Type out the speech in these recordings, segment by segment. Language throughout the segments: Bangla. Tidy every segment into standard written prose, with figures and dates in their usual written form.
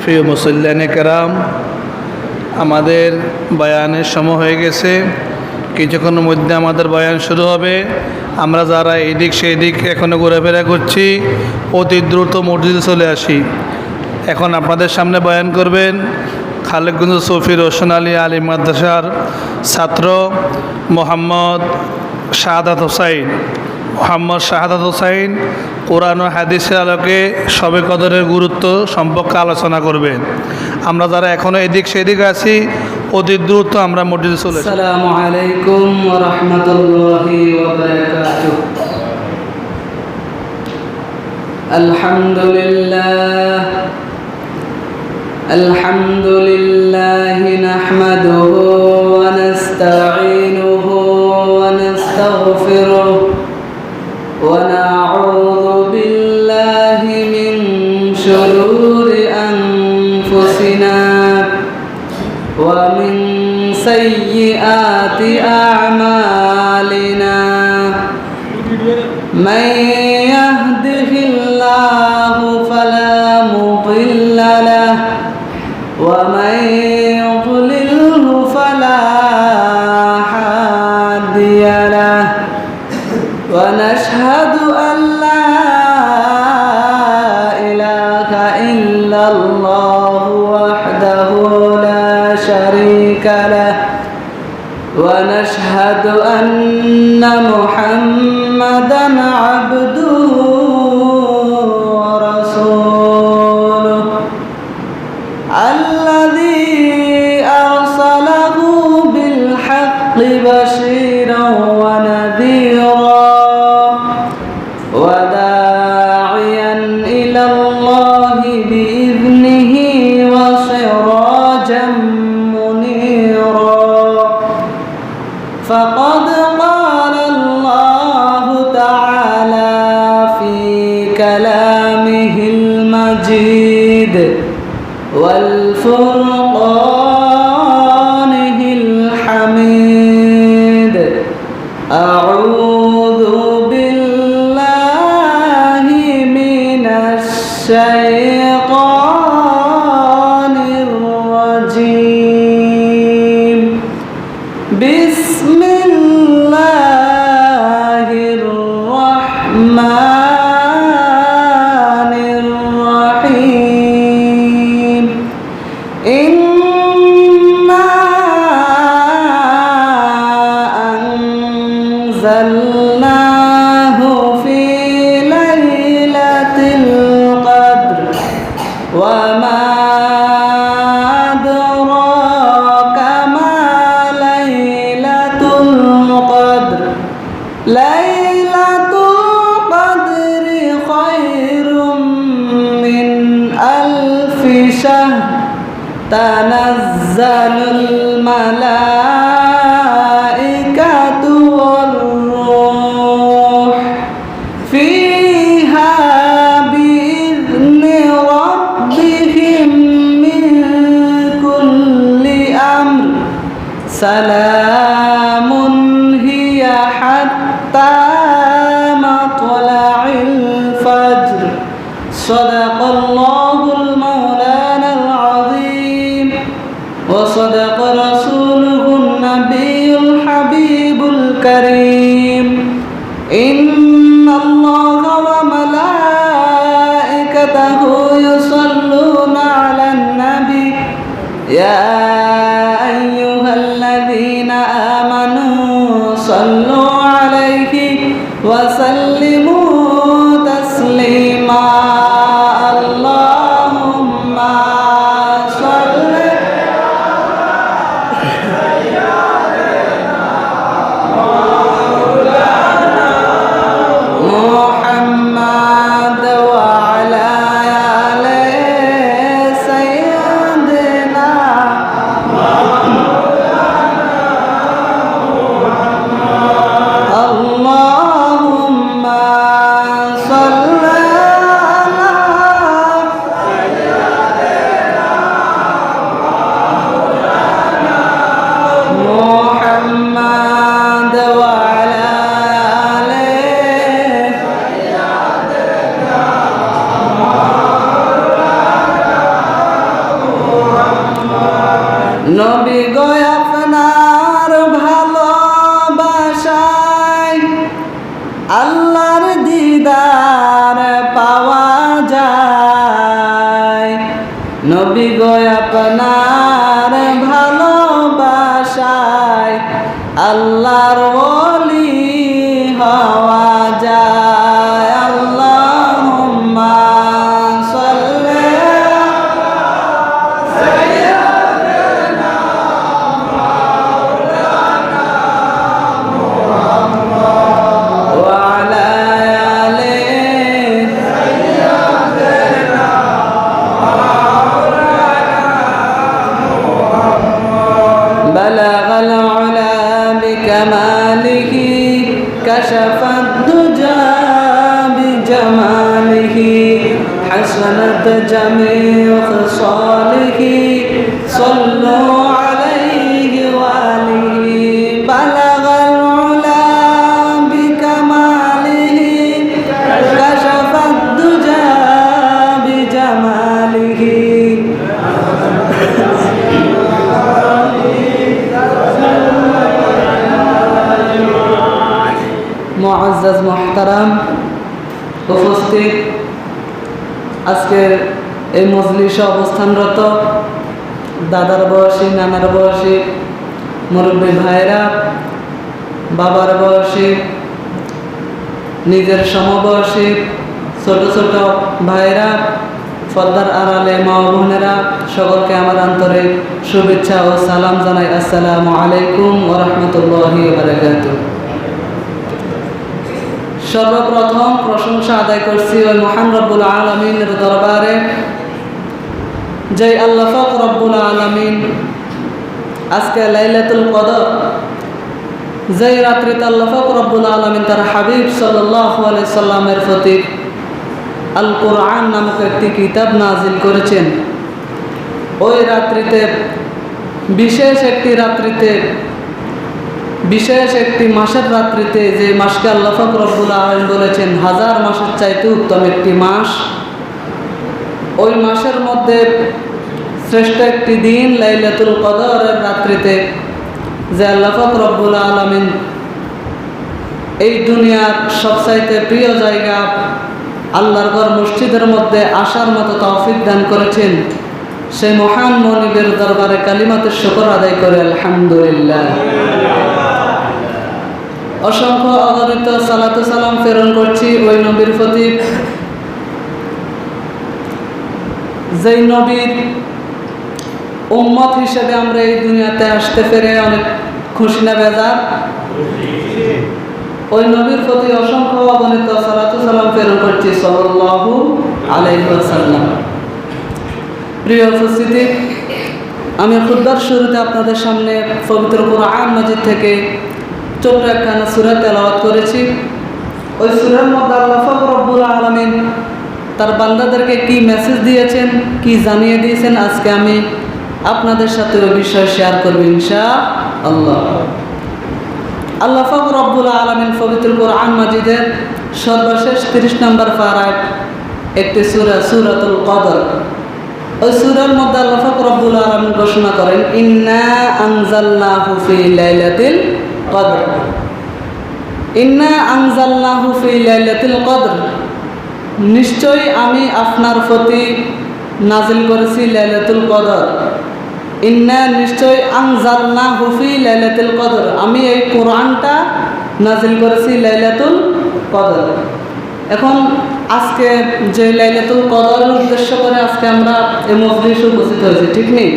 প্রিয় মুসল্লিয়ানে কেরাম, আমাদের বয়ানের সময় হয়ে গেছে। কিছুক্ষণের মধ্যে আমাদের বয়ান শুরু হবে। আমরা যারা এদিক সেদিক এখনও ঘোরাফেরা করছি, অতি দ্রুত মসজিদে চলে আসি। এখন আপনাদের সামনে বয়ান করবেন খালেকগঞ্জ সফি রোশন আলী আলিম মাদ্রাসার ছাত্র মোহাম্মদ শাহাদাত হোসাইন কোরআন ও হাদিসের আলোকে শবে কদরের গুরুত্ব সম্পর্কে আলোচনা করবেন। আমরা যারা এখনও এদিক সেদিক আছি, অতি দ্রুত আমরা মসজিদে চলে আসি। আসসালামু আলাইকুম ওয়া রাহমাতুল্লাহি ওয়া বারাকাতুহু। আলহামদুলিল্লাহ নাহমাদুহু ওয়া নাস্তাঈনুহু ওয়া নাস্তাগফিরুহু ওয়া নাউযু বিল্লাহি মিন শুরুরি আনফুসিনা ওয়া মিন সাইয়্যিআতি আ'মালিনা। মান ইয়াহদিহিল্লাহু ফালা মুদিল্লা লাহু ওয়া মান ইউদ্লিলহু ফালা হাদিয়া লাহু। ওয়া নাশহাদু আন লা ইলাহা ইল্লাল্লাহু ওয়াহদাহু লা শারীকা লাহু ওয়া নাশহাদু আন্না মুহাম্মাদান আবদুহু ওয়া রাসূলুহু আল্লাযী আরসালাহু বিল হাক্কি বাশীরান ওয়া নাযীরা ওয়া দা'iয়ান ইলাল্লাহি বিইذনিহি ওয়া সিরাজাম মুনীরা। فقد قال الله تعالى في كلامه المجيد والفرقانه الحميد: أعوذ بالله من الشيطان الرجيم. بسم الله الرحمن الرحيم. إنا أنزلناه في ليلة القدر وما أدراك ما ليلة القدر. ليلة القدر خير من ألف شهر. تنزل الملائكة والروح فيها بإذن ربهم من كل أمر. سلام هي حتى مطلع الفجر. صدق الله المولانا العظيم وصدق رسوله النبي الحبيب الكريم. إن الله وملائكته يصلون على النبي يا أيها الذين آمنوا صلوا عليه وسلموا تسليما. اللهم صل محمد وعلى آل سيدنا নবী গো আপনার ভালোবাসায় আল্লাহর ওলি হওয়া যায়। আল্লাহুম্মা সাল্লি ওয়া আলা আলি بلغ العلا بكماله كشف الدجى بجماله حسنت جميع خصاله صلوا عليه وآله بلغ العلا بكماله كشف الدجى بجماله মুআজ্জাজ মুহতারাম উপস্থিত, আজকের এই মজলিসে অবস্থানরত দাদার বয়সী, নানার বয়সী, মুরব্বী ভাইরা, বাবার বয়সী, নিজের সমবয়সী ছোট ছোট ভাইরা, পর্দার আড়ালে মা ও বোনেরা, সকলকে আমার আন্তরিক শুভেচ্ছা ও সালাম জানাই। আসসালামু আলাইকুম ওয়া রাহমাতুল্লাহি ওয়া বারাকাতুহু। সর্বপ্রথম প্রশংসা আদায় করছি ওই মহান রব্বুল আলামিনের দরবারে, যে আল্লাহ পাক রব্বুল আলামিন আজকে লাইলাতুল কদর, যেই রাত্রিতে আল্লাহ পাক রব্বুল আলামিন তার হাবিব সাল্লাল্লাহু আলাইহি সাল্লামের প্রতি আল কোরআন নামক একটি কিতাব নাজিল করেছেন। ওই রাত্রিতে, বিশেষ একটি মাসের রাত্রিতে, যে মাসকে আল্লাহ পাক রব্বুল আলামিন বলেছেন হাজার মাসের চাইতে উত্তম একটি মাস, ওই মাসের মধ্যে শ্রেষ্ঠ একটি দিন লাইলাতুল কদরের রাত্রিতে, যে আল্লাহ পাক রব্বুল আলামিন এই দুনিয়ার সবচাইতে প্রিয় জায়গা আল্লাহর ঘর মসজিদের মধ্যে আসার মতো তৌফিক দান করেছেন, সেই মহান মনিবের দরবারে কালিমাতুশ শুকর আদায় করে আলহামদুলিল্লাহ। অসংখ্য অগণিত সালাতু সালাম প্রেরণ করছি ওই নবীর প্রতি, যেই নবীর উম্মত হিসেবে আমরা এই দুনিয়াতে আসতে পেরে অনেক খুশি না বেজার? ওই নবীর প্রতি অসংখ্য অগণিত সালাতু সালাম প্রেরণ করছি সাল্লাল্লাহু আলাইহি ওয়াসাল্লাম। প্রিয় উপস্থিতি, আমি খুতবার শুরুতে আপনাদের সামনে পবিত্র কোরআন মাজিদ থেকে ছোট্ট একখানা সূরা তেলাওয়াত করেছি। ওই সূরার মধ্যে আল্লাহ পাক রব্বুল আলামিন তার বান্দাদেরকে কি মেসেজ দিয়েছেন, কি জানিয়ে দিয়েছেন, আজকে আমি আপনাদের সাথে ওই বিষয় শেয়ার করব ইনশাআল্লাহ। আল্লাহ পাক রব্বুল আলামিন পবিত্র কোরআন মাজিদের সর্বশেষ 30 নম্বর পারায় একটি সূরা, সূরাতুল কদর, ওই সূরার মধ্যে আল্লাহ পাক রব্বুল আলামিন ঘোষণা করেন ইন্না আনজালনাহু ফি লাইলাতিল কদর। ইন্না আনজালনাহু ফি লাইলাতিল কদর, নিশ্চয়ই আমি আপনার প্রতি নাজিল করেছি লাইলাতুল কদর। ইন্না, নিশ্চয়, আনজালনাহু ফি লাইলাতুল কদর, আমি এই কোরআনটা নাজিল করেছি লাইলাতুল কদর। এখন আজকে যে লাইলাতুল কদরের উদ্দেশ্য করে আজকে আমরা এই মজলিসে উপস্থিত হয়েছি, ঠিক নেই?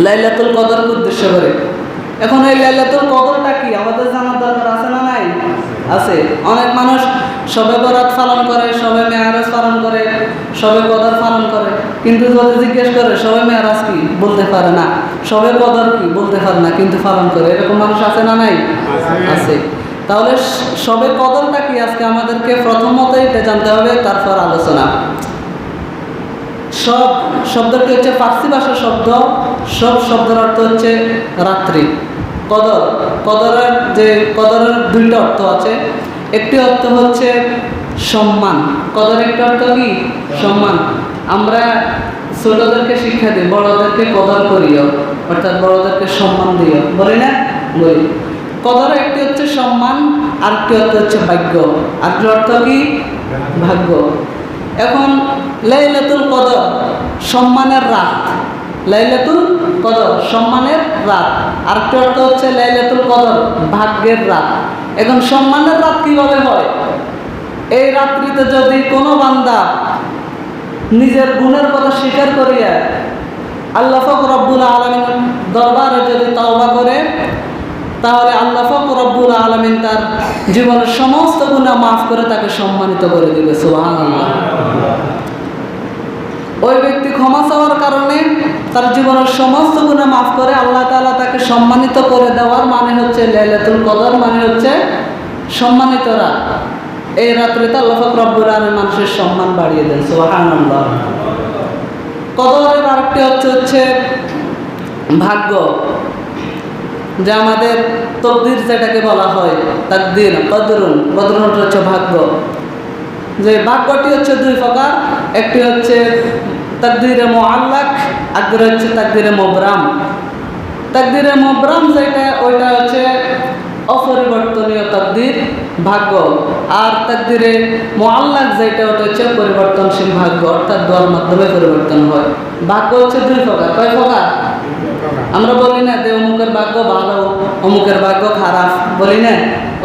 লাইলাতুল কদরকে উদ্দেশ্য করে। এখন এই লাইলাতুল কদরটা কি আমাদের জানার দরকার আছে না নাই? আছে। অনেক মানুষ শবে বরাত পালন করে, শবে মেয়ারাজ পালন করে, শবে কদর পালন করে, কিন্তু যদি জিজ্ঞেস করে শবে মেয়ারাজ কি, বলতে পারে না, শবে কদর কি, বলতে পারে না, কিন্তু পালন করে। এরকম মানুষ আছে না নাই? আছে। তাহলে শবে কদরটা কি আজকে আমাদেরকে প্রথমত এটা জানতে হবে, তারপর আলোচনা। সব শব্দটি হচ্ছে ফার্সি ভাষার শব্দ, সব শব্দের অর্থ হচ্ছে রাত্রি। কদর, কদরের দুইটা অর্থ আছে। একটি অর্থ হচ্ছে সম্মান, কদরের একটা অর্থ কি? সম্মান। আমরা ছোটদেরকে শিক্ষা দিই বড়দেরকে কদর করিও, অর্থাৎ বড়দেরকে সম্মান দিও, বলি না? বলি। কদরের একটি হচ্ছে সম্মান, আরেকটি অর্থ হচ্ছে ভাগ্য। আরেকটি অর্থ কি? ভাগ্য। এখন লাইলাতুল কদর সম্মানের রাত, লাইলাতুল কদর সম্মানের রাত। আরেকটা অর্থ হচ্ছে লাইলাতুল কদর ভাগ্যের রাত। এখন সম্মানের রাত কিভাবে হয়? এই রাত্রিতে যদি কোনো বান্দা নিজের গুণের কথা স্বীকার করিয়া আল্লাহ পাক রব্বুল আলামিন দরবারে যদি তওবা করে, তাহলে আল্লাহ পাক রব্বুল আলামিন তার জীবনের সমস্ত গুনাহ মাফ করে তাকে সম্মানিত করে দিবে। সুবহানাল্লাহ। ওই ব্যক্তি ক্ষমা চাওয়ার কারণে তার জীবনের সমস্ত গুনাহ মাফ করে আল্লাহ তাআলা তাকে সম্মানিত করে দেওয়ার মানে হচ্ছে লাইলাতুল কদর, মানে হচ্ছে সম্মানিত রাত। এই রাত্রিতে আল্লাহ পাক রব্বুল আলামিন মানুষের সম্মান বাড়িয়ে দেন। সুবহানাল্লাহ। কদরের আরেকটি হচ্ছে ভাগ্য, যা আমাদের তকদির যেটাকে বলা হয়, তাকদির, কদরুন হচ্ছে ভাগ্য। যে ভাগ্যটি হচ্ছে দুই প্রকার, একটি হচ্ছে তাকদিরে মুআল্লাক, আরেকটি হচ্ছে তাকদিরে মুবরাম। তাকদিরে মুবরাম যেটা, ওইটা হচ্ছে অপরিবর্তনীয় তাকদির ভাগ্য, আর তাকদিরে মুআল্লাক যেটা, ওটা হচ্ছে পরিবর্তনশীল ভাগ্য, অর্থাৎ দোয়ার মাধ্যমে পরিবর্তন হয়। ভাগ্য হচ্ছে দুই প্রকার। কয় প্রকার? আমরা বলি না যে অমুকের ভাগ্য ভালো, অমুকের ভাগ্য খারাপ, বলি না?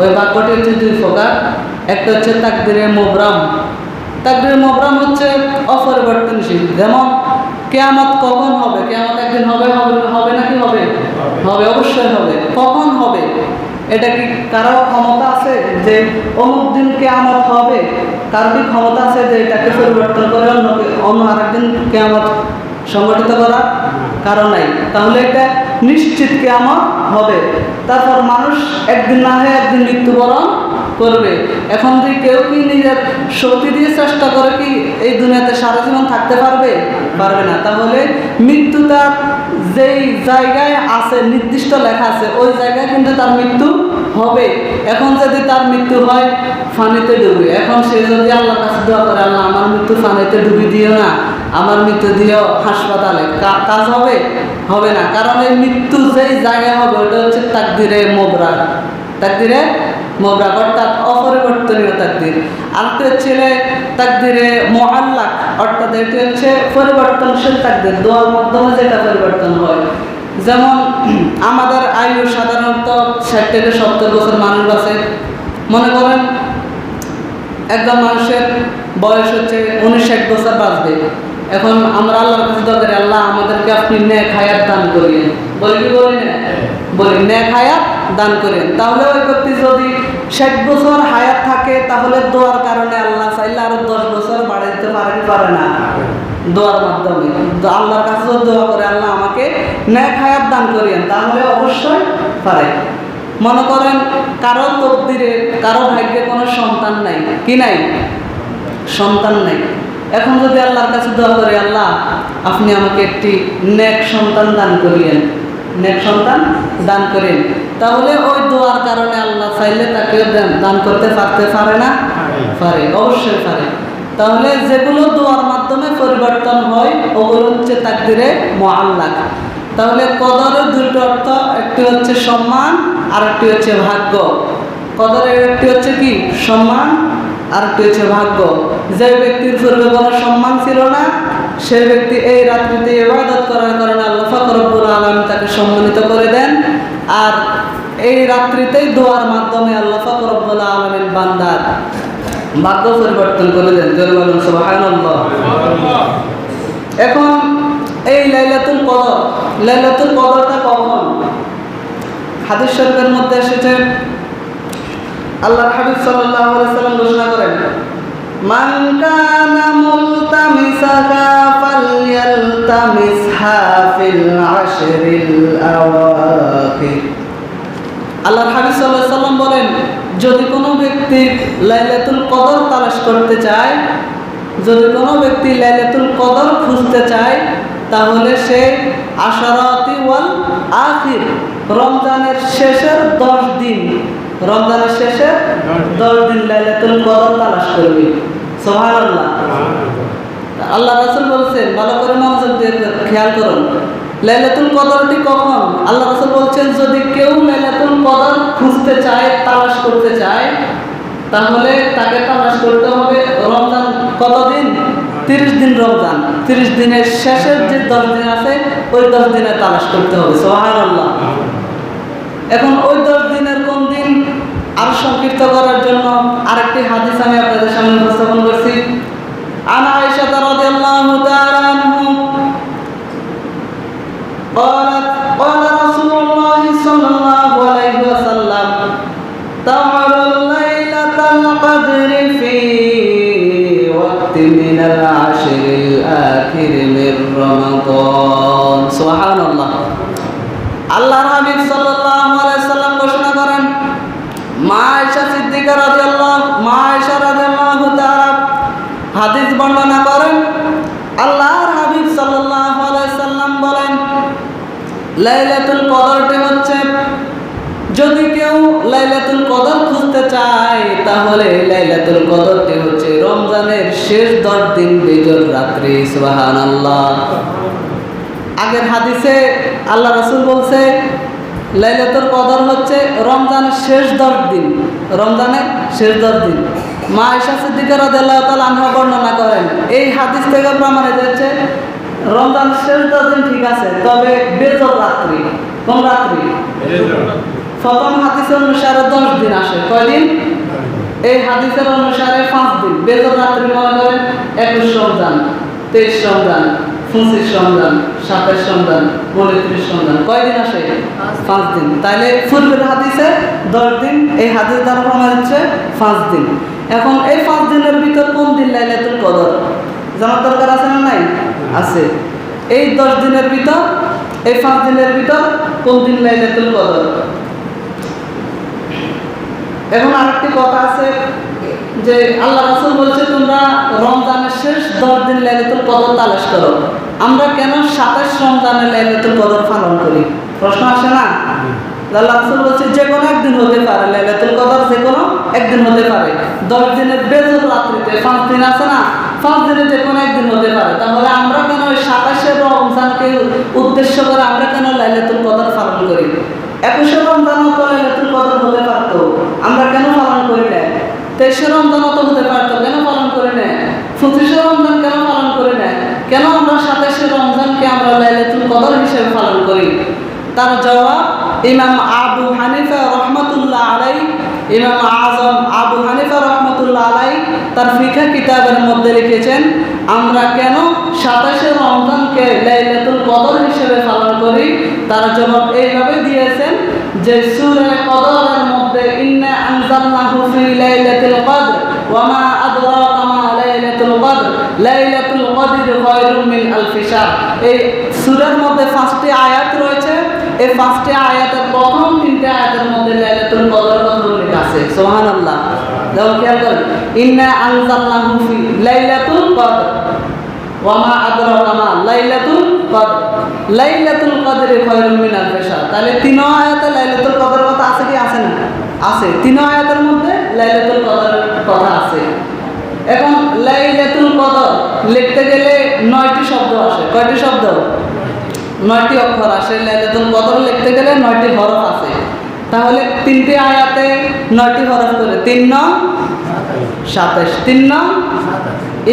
ওই ভাগ্যটি হচ্ছে দুই প্রকার। একটা হচ্ছে তাকদিরে মুবরাম। তাকদিরে মুবরাম হচ্ছে অপরিবর্তনশীল। যেমন কিয়ামত কখন হবে? কিয়ামত একদিন হবে, হবে নাকি হবে? হবে, অবশ্যই হবে। কখন হবে এটা কি কারো ক্ষমতা আছে যে অমুক দিন কিয়ামত হবে? কারো কি ক্ষমতা আছে যে এটাকে পরিবর্তন করে অন্য আরেকদিন কিয়ামত সংগঠিত করা? কারণ নাই। তাহলে এটা নিশ্চিত কিয়ামত হবে। তারপর মানুষ একদিন না হয়ে একদিন মৃত্যুবরণ করবে। এখন যে কেউ কি নিজের শক্তি দিয়ে চেষ্টা করে কি এই দুনিয়াতে সারা জীবন থাকতে পারবে? পারবে না। তাহলে মৃত্যু তার যেই জায়গায় আছে, নির্দিষ্ট লেখা আছে, ওই জায়গায় কিন্তু তার মৃত্যু হবে। এখন যদি তার মৃত্যু হয় পানিতে ডুবে, এখন সে যদি আল্লাহর কাছে দোয়া করে, আল্লাহ আমার মৃত্যু পানিতে ডুবি দিও না, আমার মৃত্যু দিও হাসপাতালে, কাজ হবে? হবে না। কারণ এই মৃত্যু যেই জায়গায় হবে ওটা হচ্ছে তাকদিরে মুবরাম। তাকদিরে মুবরাম অর্থাৎ অপরিবর্তনীয় তাকদির। আরেকটি হচ্ছে তাকদিরে মুআল্লাক, অর্থাৎ এটি হচ্ছে পরিবর্তনশীল তাকদির, দোয়ার মাধ্যমে যেটা পরিবর্তন হয়। যেমন আমাদের আয়ু সাধারণত 60 থেকে 70 বছর মানুষ আছে। মনে করেন একজন মানুষের বয়স হচ্ছে 59-60 বছর বাঁচবে। এখন আমরা আল্লাহর কাছে দোয়া করি, আল্লাহ আমাদেরকে আপনি নেক হায়াত দান করিয়েন। বলি কি বলি না? বলি নেক হায়াত দান করেন। তাহলে ওই ব্যক্তি যদি 60 বছর হায়াত থাকে, তাহলে দোয়ার কারণে আল্লাহ চাইলে আরো 10 বছর বাড়িয়ে দিতে পারে কি পারে না? দোয়ার মাধ্যমে আল্লাহর কাছে দোয়া করে, আল্লাহ আমাকে নেক হায়াত দান করিয়েন, তাহলে অবশ্যই পারে। মনে করেন কারো তকদিরে, কারো ভাগ্যে কোনো সন্তান নাই, কি নাই? সন্তান নাই। এখন যদি আল্লাহর কাছে দোয়া করে, আল্লাহ আপনি আমাকে একটি নেক সন্তান দান করিয়েন, নেক সন্তান দান করেন, তাহলে ওই দোয়ার কারণে আল্লাহ চাইলে তাকে দান করতে পারে না? পারে, অবশ্যই পারে। তাহলে যেগুলো দোয়ার মাধ্যমে পরিবর্তন হয় ওগুলো হচ্ছে তাকদিরে মুআল্লাক। তাহলে কদরের দুটো অর্থ, একটি হচ্ছে সম্মান আর একটি হচ্ছে ভাগ্য। কদরের একটি হচ্ছে কি? সম্মান, আর একটি হচ্ছে ভাগ্য। যে ব্যক্তির পূর্বে কোনো সম্মান ছিল না, সেই ব্যক্তি এই রাত্রিতে ইবাদত করার কারণে আল্লাহ পাক রব্বুল আলামিন তাকে সম্মানিত করে দেন। আর এই রাত্রিতেই দোয়ার মাধ্যমে আল্লাহ পাক রব্বুল আলামিন বান্দার ভাগ্য পরিবর্তন করে দেন। বলুন সুবহানাল্লাহ। এখন এই লাইলাতুল কদর, লাইলাতুল কদরটা কখন? হাদিস শরীফের মধ্যে এসেছে, আল্লাহর হাবিব সাল্লাল্লাহু আলাইহি সাল্লাম ঘোষণা করেন, মান কানা মুলতামিসাহা ফালইয়ালতামিসহা ফিল আশরিল আওয়াখির। আল্লাহর হাবিব সাল্লাল্লাহু আলাইহি সাল্লাম বলেন, যদি কোনো ব্যক্তি লাইলাতুল কদর তালাশ করতে চায়, যদি কোনো ব্যক্তি লাইলাতুল কদর খুঁজতে চায়, তাহলে সে আশরাতি ওয়াল আখির, রমজানের শেষের 10 দিন, রমজানের শেষে 10 দিন লাইলাতুল কদর তালাশ করবে। সুবহানাল্লাহ। আল্লাহ রাসূল বলছেন, ভালো করে মনোযোগ দিয়ে খেয়াল করুন, লাইলাতুল কদরটি কখন? আল্লাহ রাসূল বলছেন, যদি কেউ লাইলাতুল কদর খুঁজতে চায়, তালাশ করতে চায়, তাহলে তাকে তালাশ করতে হবে রমজান কতদিন? 30 দিন রমজান, 30 দিনের শেষের যে 10 দিন আছে ওই 10 দিনে তালাশ করতে হবে। সুবহানাল্লাহ। এখন ওই 10 দিনের কোন দিন আরো সংক্ষিপ্ত করার জন্য আরেকটি হাদিস আমি আপনাদের সামনে উপস্থাপন করছি। আনা আয়েশা রাদিয়াল্লাহু তাআলা আনহু قالت قال رسول الله صلى الله عليه وسلم تعالى ليلة القدر في وقت من العشر الآخر من رمضان سبحان الله আল্লাহর হাবিব সাল্লাল্লাহু আলাইহি সাল্লাম ঘোষণা করেন, মা আয়েশা সিদ্দিকা রাদিয়াল্লাহু তাআলা হাদিস বর্ণনা করেন, আল্লাহর হাবিব সাল্লাল্লাহু আলাইহি সাল্লাম বলেন, লাইলাতুল কদরটি হচ্ছে, যদি কেউ লাইলাতুল কদর খুঁজতে চায় তাহলে লাইলাতুল কদরটি হচ্ছে রমজানের শেষ 10 দিন বিজোড় রাত্রি। সুবহানাল্লাহ। আগের হাদিসে আল্লাহ রাসূল বলছে লাইলাতুল কদর হচ্ছে রমজানের শেষ 10 দিন, রমজানের শেষ 10 দিন। মা আয়েশা সিদ্দিকা রাদিয়াল্লাহু তাআলা আনহা বর্ণনা করেন, এই হাদিস থেকে প্রমাণিত হচ্ছে রমজান শেষ 10 দিন ঠিক আছে, তবে বেজোড় রাত্রি। কোন রাত্রি? প্রথম হাদিসের অনুসারে 10 দিন আসে, কয়দিন? এই হাদিসের অনুসারে 5 দিন। বেজোড় রাত্রি মনে করেন 21 রমজান, 23 রমজান, 25 রমজান, 27 রমজান, 29 রমজান, কয়দিন আসে? 5 দিন। তাইলে পূর্বের হাদিসে 10 দিন, এই হাদিস দ্বারা প্রমাণ হচ্ছে 5 দিন। এখন এই 5 দিনের ভিতর কোন দিন লাইলাতুল কদর জানার দরকার আছে না নাই? আছে। এই 10 দিনের ভিতর, এই 5 দিনের ভিতর কোন দিন লাইলাতুল কদর? এখন আরেকটি কথা আছে যে আল্লাহ রাসূল বলছে তোমরা রমজানের শেষ 10 দিন লাইলাতুল কদর তালাশ করো। আমরা কেন 27 রমজানে লাইলাতুল কদর পালন করি? প্রশ্ন আসে না? আল্লাহ রাসূল বলছে যে কোনো একদিন হতে পারে লাইলাতুল কদর, যে কোনো একদিন হতে পারে। 10 দিনের বেজোড় রাত্রিতে 5 দিন আছে না, 5 দিনে যে কোনো একদিন হতে পারে। তাহলে আমরা কেন ওই 27 রমজানকে উদ্দেশ্য করে আমরা কেন লাইলাতুল কদর পালন করি? 21 রমজানও তো লাইলাতুল কদর হতে পারতো, আমরা কেন পালন করি না? 23 রমজানও তো হতে পারতো, কেন পালন করি না? 25 রমজান কেন পালন করি না? কেন আমরা 27 রমজানকে আমরা লাইলাতুল কদর হিসেবে পালন করি? তার জবাব ইমাম আবু হানিফা রাহমাতুল্লাহ আলাইহি, ইমাম আযম আবু হানিফা রাহমাতুল্লাহ আলাইহি তার ফিকহ কিতাবের মধ্যে লিখেছেন, আমরা কেন 27 রমজানকে লাইলাতুল কদর হিসেবে পালন করি? তার জবাব এইভাবে দিয়েছেন যে সূরা কদরের মধ্যে ইন্না আনজালনাহু ফি লাইলাতুল কদর ওয়া মা আদরাকা মা লাইলাতুল কদর লাইলাতুল কদর খায়রুম মিন আলফি শাহর। এই সূরার মধ্যে 5টি আয়াত রয়েছে। এই 5টি আয়াতের প্রথম 3টি আয়াতের মধ্যে লাইলাতুল কদর কথা উল্লেখ আছে। সুবহানাল্লাহ। দেখো খেয়াল করেন, ইন্না আনজালনাহু ফি লাইলাতুল কদর ওয়া মা আদরাকা মা লাইলাতুল কদর লাইলাতুল কদর খায়রুম মিন আলফি শাহর। তাহলে 3 আয়াতে লাইলাতুল কদর কথা আছে কি আছে না? আছে। 3 আয়াতের মধ্যে লাইলাতুল কদরের কথা আছে। এখন লাইলাতুল কদর লিখতে গেলে 9টি শব্দ আসে। কয়টি শব্দ? 9টি অক্ষর আসে। লাইলাতুল কদর লিখতে গেলে 9টি হরফ আছে। তাহলে 3টি আয়াতে 9টি হরফ করে 3 9 27, 3 9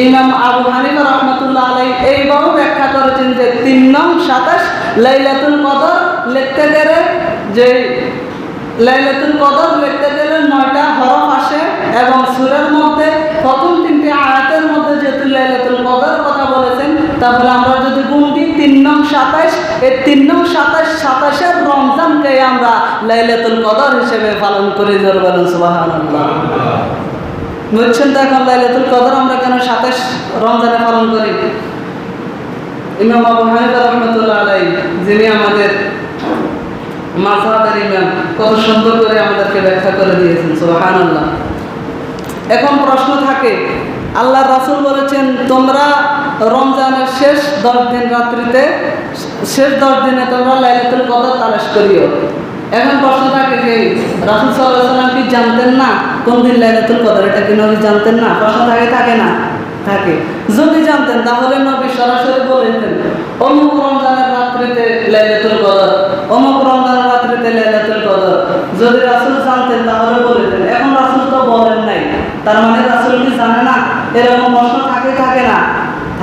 ইমাম আবু হানিফা রাহমাতুল্লাহ আলাইহি এইভাবে ব্যাখ্যা করেছেন যে 3 9 27 লাইলাতুল কদর লিখতে গেলে, যে লাইলাতুল কদর লিখতে গেলে 9টা হরফ আসে এবং সূরার মধ্যে প্রথম 3টি আয়াতের মধ্যে যেহেতু লাইলাতুল কদর কথা বলেছেন, তাহলে আমরা যদি গুণ দিই 3 9 27, এই 3 9 27 27 রমজানকে আমরা লাইলাতুল কদর হিসেবে পালন করি। জোরে বলুন সুবহানাল্লাহ। বুঝছেন তো এখন লাইলাতুল কদর আমরা কেন 27 রমজানে পালন করি? ইমাম আবু হানিফা রাহমাতুল্লাহ আলাইহি, যিনি আমাদের মাযহাবের ইমাম, কত সুন্দর করে আমাদেরকে ব্যাখ্যা করে দিয়েছেন। সুবহানাল্লাহ। এখন প্রশ্ন থাকে, আল্লাহর রাসূল বলেছেন তোমরা রমজানের শেষ 10 দিন রাত্রিতে, শেষ 10 দিনে তোমরা লাইলাতুল কদর তালাশ করিও। এখন প্রশ্ন থাকে যে রাসূল সাল্লাল্লাহু আলাইহি ওয়াসাল্লাম কি জানতেন না কোন দিন লাইলাতুল কদর? এটা কি নবী জানতেন না? প্রশ্ন থাকে না? থাকে। যদি জানতেন তাহলে নবী সরাসরি বলেছেন অমুক রমজানের রাত্রিতে লাইলাতুল কদর, অমুক রমজানের রাত্রিতে লাইলাতুল কদর। যদি রাসূল জানতেন তাহলে বলেছেন। এখন রাসূল তো বলেন নাই, তার মানে রাসূল কি জানে না? এরকম প্রশ্ন থাকে না?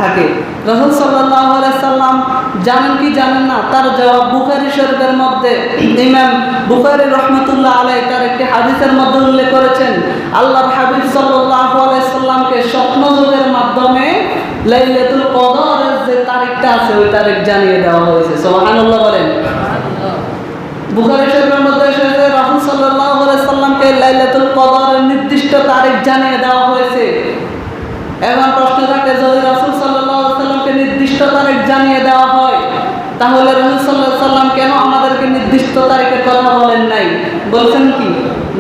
থাকে। রাসূল সাল্লাল্লাহু আলাইহি সাল্লাম জানেন কি জানেন না? তার জবাব বুখারী শরীফের মধ্যে ইমাম বুখারী রাহমাতুল্লাহ আলাইহি তার একটি হাদিসের মধ্যে উল্লেখ করেছেন, আল্লাহর হাবিব সাল্লাল্লাহু আলাইহি সাল্লামকে স্বপ্নযোগের মাধ্যমে লাইলাতুল কদরের যে তারিখটা আছে ওই তারিখ জানিয়ে দেওয়া হয়েছে। সুবহানাল্লাহ বলেন। বুখারী শরীফের মধ্যে এসেছে রাসূল সাল্লাল্লাহু আলাইহি সাল্লামকে লাইলাতুল কদরের নির্দিষ্ট তারিখ জানিয়ে দেওয়া হয়েছে। এখন প্রশ্ন থাকে, যদি রাসূল সাল্লাল্লাহু আলাইহি সাল্লামকে নির্দিষ্ট তারিখ জানিয়ে দেওয়া হয় তাহলে রাসূল সাল্লাল্লাহু আলাইহি সাল্লাম কেন আমাদেরকে নির্দিষ্ট তারিখের কথা বলেন নাই? বলছেন কি?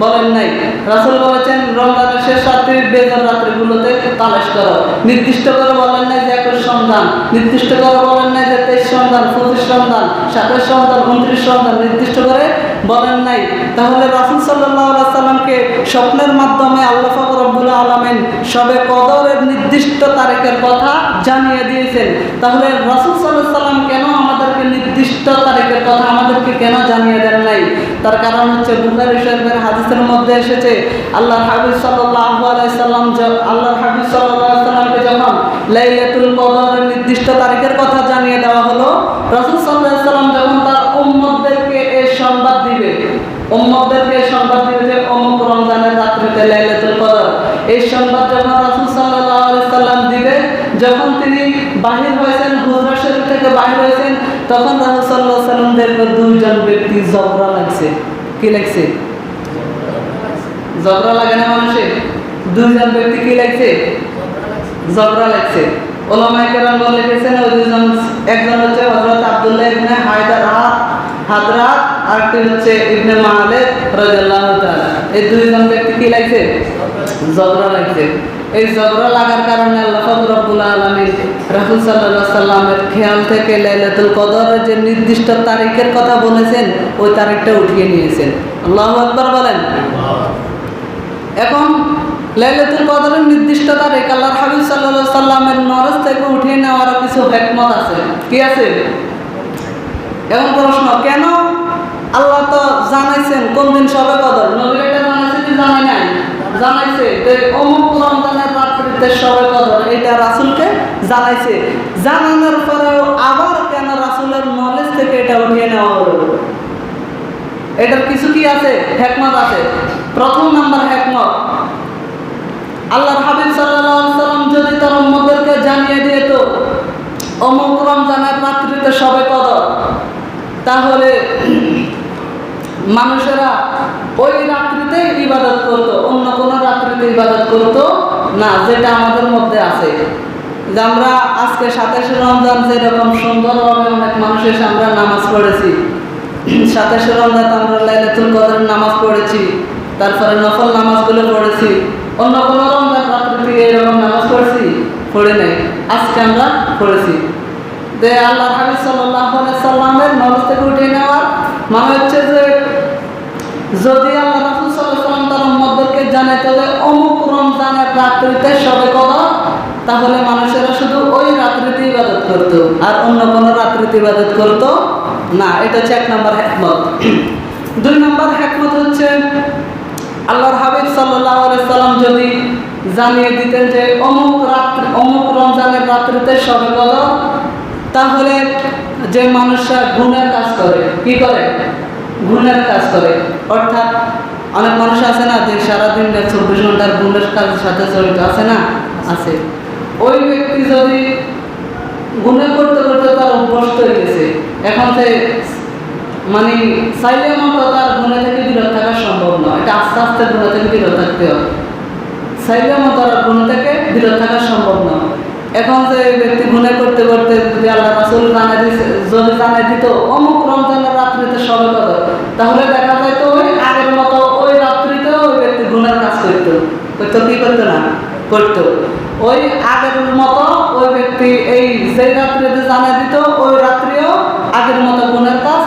বলেন নাই। রাসূল বলেছেন রমজানের শেষ রাত্রির বেজর রাত্রিগুলোতে তালাশ করো। নির্দিষ্ট করে বলেন নাই যে 21 রমজান, নির্দিষ্ট করে বলেন নাই যে 23 রমজান, 25 রমজান, 27 রমজান, 29 রমজান, নির্দিষ্ট করে বলেন নাই। তাহলে রাসূল সাল্লাল্লাহু আলাইহি সাল্লামকে স্বপ্নের মাধ্যমে আল্লাহ পাক রব্বুল আলামিন শবে কদরের নির্দিষ্ট তারিখের কথা জানিয়ে দিয়েছেন। তাহলে রাসূল সাল্লাল্লাহু আলাইহি সাল্লাম কেন আমাদেরকে নির্দিষ্ট তারিখের কথা আমাদেরকে কেন জানিয়ে দেন নাই? তার কারণ হচ্ছে বুখারী শরীফের হাদিসের মধ্যে এসেছে, আল্লাহর হাবিব সাল্লাল্লাহু আলাইহি সাল্লাম যখন লাইলাতুল কদরের নির্দিষ্ট তারিখের কথা জানিয়ে দেওয়া হলো, রাসূল সাল্লাল্লাহু আলাইহি সাল্লাম যখন তার উম্মতদেরকে এই সংবাদ দিবে যে অমুক রমজানের রাত্রিতে লাইলাতুল কদর, এই সংবাদ যখন রাসূল সাল্লাল্লাহু আলাইহি সাল্লাম দিবে, যখন তিনি বাহির হয়েছেন, হুজরা শরীফ থেকে বাহির হয়েছেন, তখন রাসূল সাল্লাল্লাহু আলাইহি সাল্লাম দেখলো দুইজন ব্যক্তি ঝগড়া লাগছে। কি লাগছে? ঝগড়া লাগে না মানুষের? দুইজন ব্যক্তি কি লাগছে? ঝগড়া লাগছে। উলামায়ে কেরাম লিখেছেন ওই দুইজন, একজন হচ্ছে হযরত আব্দুল্লাহ ইবনে হাদরাত, আরেকটি হচ্ছে ইবনে মালিক রাদিয়াল্লাহু তাআলা। এই দুইজন ব্যক্তি কি লাগছে? ঝগড়া লাগছে। এই ঝগড়া লাগার কারণে আল্লাহ পাক রব্বুল আলামিন রাসূল সাল্লাল্লাহু আলাইহি সাল্লামের খেয়াল থেকে লাইলাতুল কদরের যে নির্দিষ্ট তারিখের কথা বলেছেন ওই তারিখটা উঠিয়ে নিয়েছেন। আল্লাহু আকবার বলেন। এখন লাইলাতুল কদরের নির্দিষ্ট তারিখ আল্লাহর হাবিব সাল্লাল্লাহু আলাইহি সাল্লামের নরজ থেকে উঠিয়ে নেওয়ার কিছু হিকমত আছে। কি আছে? এখন প্রশ্ন, কেন আল্লাহ তো জানাইছেন কোন দিন শবে কদর? নবীর এটা জানাইছে কি জানাই নাই? জানাইছে যে অমুক রমজানের রাত্রিতে শবে কদর, এটা রাসূলকে জানাইছে। জানানোর পরেও আবার কেন রাসূলের নলেজ থেকে এটা উঠিয়ে নেওয়া হলো? এটার কিছু কি আছে? হিকমত আছে। প্রথম নাম্বার হিকমত, আল্লাহর হাবিব সাল্লাল্লাহু আলাইহি সাল্লাম যদি তার উম্মতদেরকে জানিয়ে দিত অমুক রমজানের রাত্রিতে শবে কদর, তাহলে মানুষেরা ওই রাত্রিতেই ইবাদত করতো, অন্য কোনো রাত্রিতে ইবাদত করতো না, যেটা আমাদের মধ্যে আছে। যে আমরা আজকে 27 রমজান যেরকম সুন্দরভাবে অনেক মানুষের আমরা নামাজ পড়েছি, 27 রমজান আমরা লাইলাতুল কদরের নামাজ পড়েছি, তারপরে নফল নামাজগুলো পড়েছি। অন্য কোনো রমজান রাত্রিতে এরকম নামাজ পড়েছি? পড়ে নাই। আজকে আমরা পড়েছি। যে আল্লাহর হাবিব সাল্লাল্লাহু আলাইহি সাল্লামের নলেজ থেকে উঠিয়ে নেওয়ার মানে হচ্ছে যে যদি আল্লাহ রাসূল সাল্লাল্লাহু আলাইহি সাল্লাম তার উম্মতদেরকে জানাইতো যে অমুক রমজানের রাত্রিতে শবে কদর, তাহলে মানুষেরা শুধু ওই রাত্রিতে ইবাদত করতো আর অন্য কোনো রাত্রিতে ইবাদত করতো না। এটা হচ্ছে 1 নম্বর হিকমত। 2 নম্বর হিকমত হচ্ছে আল্লাহর হাবিব সাল্লাল্লাহু আলাইহি সাল্লাম যদি জানিয়ে দিতেন যে অমুক রমজানের রাত্রিতে শবে কদর, তাহলে যে মানুষরা গুনার কাজ করে, কি করে? গুনার কাজ করে। অর্থাৎ অনেক মানুষ আছে না যে সারাদিন 24 ঘন্টার গুনার কাজের সাথে জড়িত আছে না? আছে। ওই ব্যক্তি যদি গুনাহ করতে করতে তার অভ্যস্ত হয়ে গেছে, এখন সে মানে চাইলে মতো তার গুনাহ থেকে বিরত থাকা সম্ভব নয়। এটা আস্তে আস্তে গুনাহ থেকে বিরত থাকতে হবে। চাইলে মতো তার গুনাহ থেকে বিরত থাকা সম্ভব নয়। এখন যে ব্যক্তি গুনাহ করতে করতে যদি আল্লাহ রাসূল যদি জানাই দিত অমুক রমজানের রাত্রিতে শবে কদর, তাহলে দেখা যাইতো ওই আগের মতো ওই রাত্রিতেও ওই ব্যক্তি গুনার কাজ করতো। কি করতো না? করতো। ওই আগের মতো ওই ব্যক্তি এই যে রাত্রিতে জানাই দিত ওই রাত্রিও আগের মতো গুনার কাজ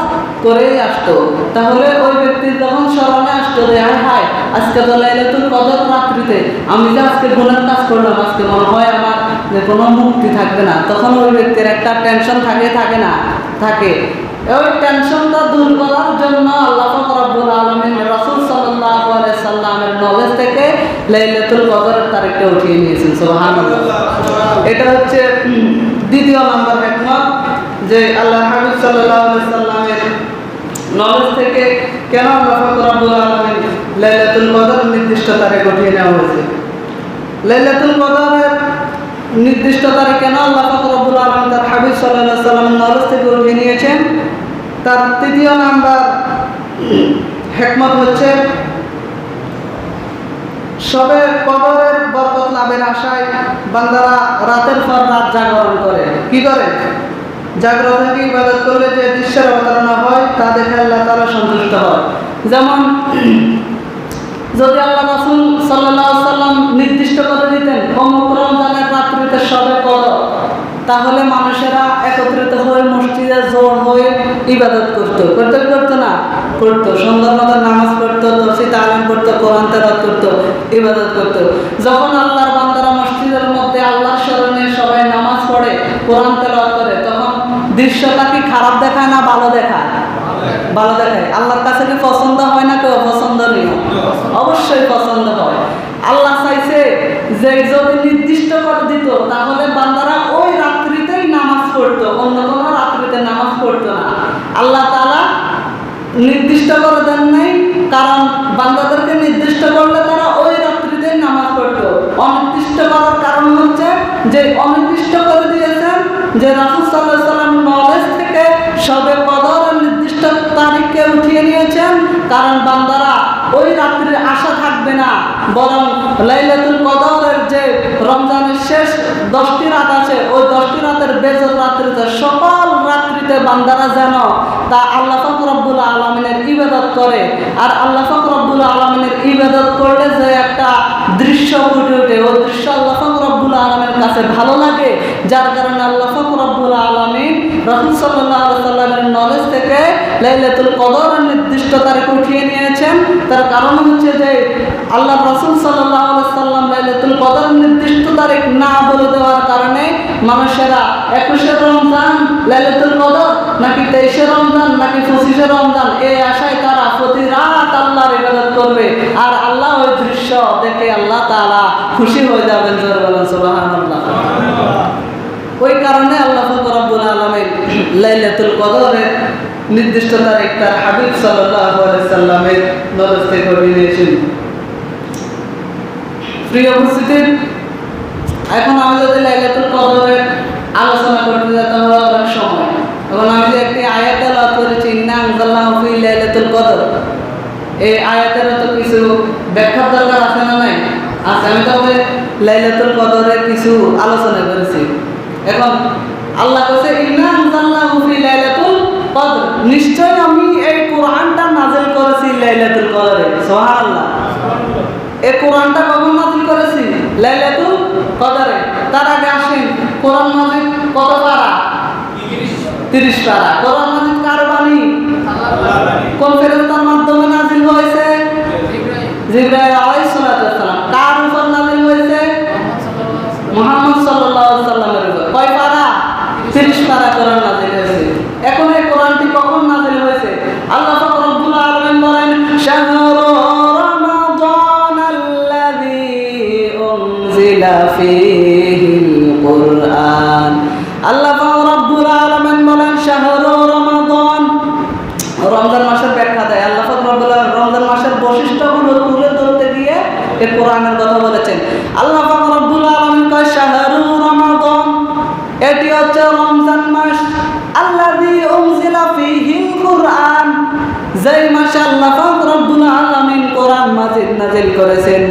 করেই আসতো। তাহলে ওই ব্যক্তি যখন স্মরণে আসতো যে হায় আজকে তো লাইলাতুল কদর রাত্রিতে আমি যে আজকে গুনার কাজ করলাম, আজকে মনে হয় আমার যে কোনো মুক্তি থাকবে না, তখন ওই ব্যক্তির একটা টেনশন থাকে না? থাকে। ওই টেনশনটা দূর করার জন্য আল্লাহ পাক রব্বুল আলামিন রাসূল সাল্লাল্লাহু আলাইহি সাল্লামের নলেজ থেকে লাইলাতুল কদরের তারিখটা উঠিয়ে নিয়েছেন। সুবহানাল্লাহ। এটা হচ্ছে দ্বিতীয় নম্বর হিকমত, যে আল্লাহ হাবিব সাল্লাল্লাহু আলাইহি সাল্লামের নলেজ থেকে কেন আল্লাহ পাক রব্বুল আলামিন লাইলাতুল কদর নির্দিষ্ট তারিখ উঠিয়ে নেওয়া হয়েছে। লাইলাতুল কদরের নির্দিষ্ট তারিখ কেন আল্লাহ পাক রব্বুল আলামিন তার হাবিব সাল্লাল্লাহু আলাইহি সাল্লামের নলেজ থেকে উঠিয়ে নিয়েছেন, তার তৃতীয় নাম্বার হিকমত হচ্ছে সবে কদরের বরকত লাভের আশায় বান্দারা রাতের পর রাত জাগরণ করে। কি করে? জাগ্রত থেকে ইবাদত করলে যে দৃশ্যের অবতারণা হয় তা দেখে আল্লাহ তাআলা সন্তুষ্ট হয়। যেমন যদি আল্লাহ রাসূল সাল্লাল্লাহু আলাইহি সাল্লাম নির্দিষ্ট করে দিতেন অমুক রমজানের রাত্রিতে সবে কদর, তাহলে মানুষেরা একত্রিত হয়ে মসজিদে জোর হয়ে ইবাদত করতো না? করতো। সুন্দর মতো নামাজ পড়তো, তাফসীর তালিম করতো, কোরআন তেলাওয়াত করতো, ইবাদত করতো। যখন আল্লাহর বান্দারা মসজিদের মধ্যে আল্লাহর স্মরণে সবাই নামাজ পড়ে, কোরআন তেলাওয়াত করে, তখন দৃশ্যটা কি খারাপ দেখায় না ভালো দেখায়? ভালো দেখায়। আল্লাহর কাছে কি পছন্দ হয় না? কেউ পছন্দনীয়? অবশ্যই পছন্দ হয়। আল্লাহ চাইছে যে যদি নির্দিষ্ট করে দিত তাহলে বান্দারা ওই রাত্রিতেই নামাজ পড়তো, অন্য কোনো রাত্রিতে নামাজ পড়তো না। আল্লাহ তাআলা নির্দিষ্ট করে দেন নাই, কারণ বান্দাদেরকে নির্দিষ্ট করলে তারা ওই রাত্রিতেই নামাজ পড়তো। অনির্দিষ্ট করার কারণ হচ্ছে যে অনির্দিষ্ট করে দিয়েছেন যে রাসূল সাল্লাল্লাহু আলাইহি সাল্লাম নলেজ থেকে সবে কদরের নির্দিষ্ট তারিখকে উঠিয়ে নিয়েছেন, কারণ বান্দারা ওই রাত্রির আশা থাকবে না, বরং লাইলাতুল কদরের যে রমজানের শেষ 10টি রাত আছে, ওই 10টি রাতের বেজর রাত্রিতে সকল রাত্রিতে বান্দারা যেন তা আল্লাহ পাক রব্বুল আলামিনের ইবাদত করে। আর আল্লাহ পাক রব্বুল আলামিনের ইবাদত করলে যে একটা দৃশ্য ফুটে ওঠে, ওই দৃশ্য আল্লাহ পাক রব্বুল আলামিনের কাছে ভালো লাগে, যার কারণে আল্লাহ পাক রব্বুল আলামিন রাসূল সাল্লাল্লাহু আলাইহি সাল্লামের নলেজ থেকে লাইলাতুল কদরের নির্দিষ্ট তারিখ উঠিয়ে নিয়েছেন। তার কারণ হচ্ছে যে আল্লাহ রাসূল সাল্লাল্লাহু আলাইহি সাল্লাম লাইলাতুল কদরের নির্দিষ্ট তারিখ না বলে দেওয়ার কারণে মানুষেরা 21শে রমজান লাইলাতুল কদর নাকি 23শে রমজান নাকি 25শে রমজান এই আশায় তারা প্রতি রাত আল্লাহর ইবাদত করবে, আর আল্লাহ ওই দৃশ্য দেখে আল্লাহ তাআলা খুশি হয়ে যাবেন। জোরে বলেন সুবহানাল্লাহ। ওই কারণে আল্লাহ পাক রব্বুল আলামিন লাইলাতুল কদরের নির্দিষ্ট তারিখ তার হাবিব সাল্লাল্লাহু আলাইহি সাল্লামের নলেজ থেকে উঠিয়ে নিয়েছেন। প্রিয় উপস্থিতি, এখন আমি যদি লাইলাতুল কদরের আলোচনা করতে যেতাম অনেক সময়, এখন আমি যে একটি আয়াত তেলাওয়াত করেছি ইন্না আনজালনাহু ফি লাইলাতুল কদর, এই আয়াতের তো কিছু ব্যাখ্যার দরকার আছে না? নাই আছে। আমি তবে লাইলাতুল কদরের কিছু আলোচনা করেছি। এখন আল্লাহ বলেছে ইন্না আনজালনাহু ফি লাইলাতুল কদর, নিশ্চয় আমি এই কোরআনটা নাযিল করেছি লাইলাতুল কদরে। সুবহানাল্লাহ। এই কোরআনটা কখন নাযিল করেছি? লাইলাতুল কদরে। তার আগে আসেন কোরআন মাজিদ কত পারা? 30 পারা। কোরআন মাজিদ কার বাণী? কোন ফেরেশতার মাধ্যমে নাযিল হয়েছে? জিবরাইল আলাইহিস সালাম। কার উপর নাযিল হয়েছে? মুহাম্মদ সাল্লাল্লাহু আলাইহি সাল্লামের উপর। কয় পারা? 30 পারা কোরআন নাযিল হয়েছে। এখন এই কোরআনটি কখন নাযিল হয়েছে? আল্লাহ পাক রব্বুল আলামিন বলেন শাহরু রমাদানাল্লাযী উনজিলা ফীহিল কুরআন। আল্লাহ পাক রব্বুল আলামিন বলেন শাহরু রমাদান, রমজান মাসের ব্যাখ্যা দেয়। আল্লাহ পাক রব্বুল আলামিন রমজান মাসের বৈশিষ্ট্যগুলো তুলে ধরতে গিয়ে এই কোরআনের কথা বলেছেন। আল্লাহ পাক রব্বুল আলামিন কয় শাহরু রমাদান, এটি হচ্ছে রমজান মাস, আল্লাযী উনজিলা ফীহিল কুরআন, যেই মাসে আল্লাহ পাক রব্বুল আলামিন কোরআন মাজিদ নাযিল করেছেন।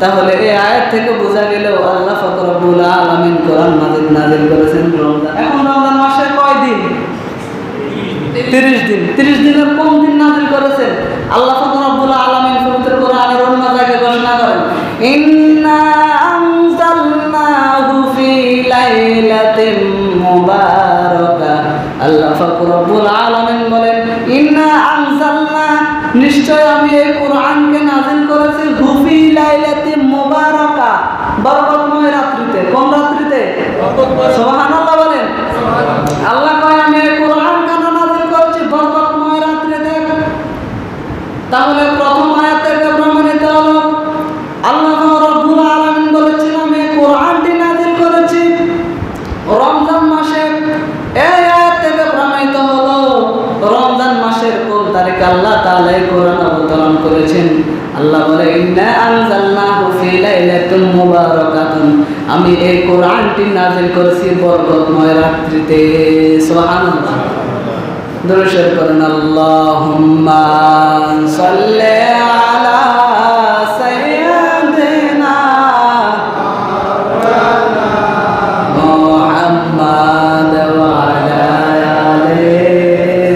তাহলে এই আয়াত থেকে বোঝা গেল আল্লাহ পাক রব্বুল আলামিন কোরআন মাজিদ নাযিল করেছেন রমজান। এখন রমজান মাসে কয় দিন? 30 দিন। 30 দিনের কোন দিন নাযিল করেছেন? আল্লাহ পাক রব্বুল আলামিন পবিত্র কোরআনের অন্য জায়গায় ঘোষণা করেন ইন্না আনজালনাহু ফি লাইলাতিন মুবারাকা। আল্লাহ পাক রব্বুল আলামিন বলেন ইন্না আনজালনা, নিশ্চয় আমি এই কোরআনকে নাযিল করেছি ফি লাইলাতিন মুবারাকা, বরকতময় রাত্রিতে। কোন রাত্রিতে? সুবহানাল্লাহ বলেন। আল্লাহ কয় আমি এই কোরআন কেন নাযিল করছি? থেকে আল্লাহ তাআলা এই কোরআন অবতরণ করেছেন। আল্লাহ বলে ইন্না আনজালনাহু ফি লাইলাতিন মুবারাকাতিন, আমি এই কোরআনটি নাযিল করেছি বরকতময় রাত্রিতে। সুবহানাল্লাহ। দরুদ শরীফ পড়েন। আল্লাহুম্মা সাল্লি আলা সাইয়্যিদিনা মুহাম্মাদ ওয়া আলা আলি